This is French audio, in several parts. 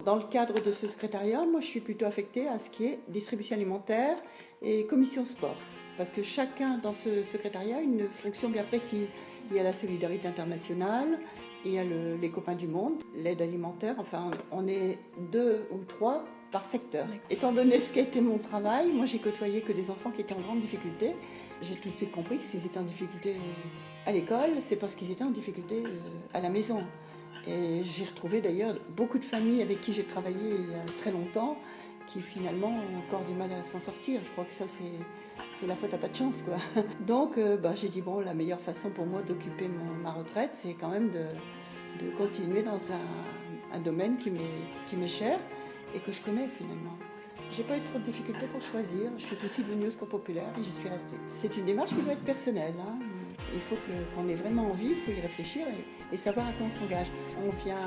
Dans le cadre de ce secrétariat, moi je suis plutôt affectée à ce qui est distribution alimentaire et commission sport. Parce que chacun dans ce secrétariat a une fonction bien précise. Il y a la solidarité internationale, il y a les copains du monde, l'aide alimentaire, enfin on est 2 ou 3 par secteur. Étant donné ce qu'a été mon travail, moi j'ai côtoyé que des enfants qui étaient en grande difficulté. J'ai tout de suite compris que s'ils étaient en difficulté à l'école, c'est parce qu'ils étaient en difficulté à la maison. Et j'ai retrouvé d'ailleurs beaucoup de familles avec qui j'ai travaillé il y a très longtemps qui finalement ont encore du mal à s'en sortir. Je crois que ça c'est la faute à pas de chance, quoi. Donc j'ai dit bon, la meilleure façon pour moi d'occuper ma retraite, c'est quand même de continuer dans un domaine qui m'est cher et que je connais finalement. J'ai pas eu trop de difficultés pour choisir. Je suis tout de suite devenue au Secours populaire et j'y suis restée. C'est une démarche qui doit être personnelle, hein. Il faut qu'on ait vraiment envie, il faut y réfléchir et savoir à quoi on s'engage. On vient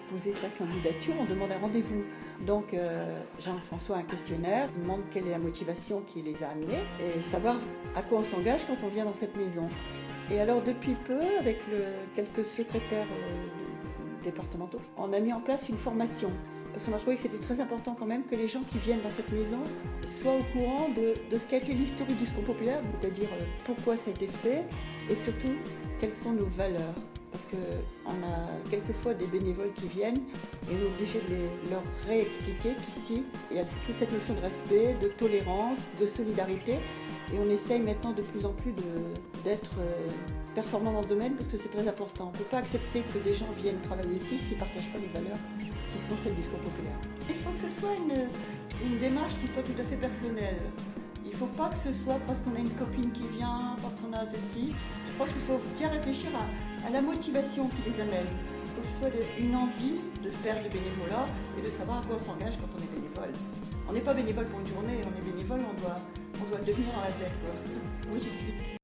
poser sa candidature, on demande un rendez-vous. Donc Jean-François a un questionnaire, il demande quelle est la motivation qui les a amenés et savoir à quoi on s'engage quand on vient dans cette maison. Et alors depuis peu, avec quelques secrétaires départementaux, on a mis en place une formation. Parce qu'on a trouvé que c'était très important quand même que les gens qui viennent dans cette maison soient au courant de ce qu'a été l'historique du Secours populaire, c'est-à-dire pourquoi ça a été fait et surtout quelles sont nos valeurs. Parce qu'on a quelquefois des bénévoles qui viennent et on est obligé de leur réexpliquer qu'ici, il y a toute cette notion de respect, de tolérance, de solidarité. Et on essaye maintenant de plus en plus d'être performant dans ce domaine parce que c'est très important. On ne peut pas accepter que des gens viennent travailler ici s'ils ne partagent pas les valeurs qui sont celles du Secours populaire. Il faut que ce soit une démarche qui soit tout à fait personnelle. Il ne faut pas que ce soit parce qu'on a une copine qui vient, parce qu'on a ceci. Je crois qu'il faut bien réfléchir à la motivation qui les amène. Il faut que ce soit une envie de faire du bénévolat et de savoir à quoi on s'engage quand on est bénévole. On n'est pas bénévole pour une journée, on est bénévole, on doit le devenir dans la tête, quoi. Oui, j'y suis.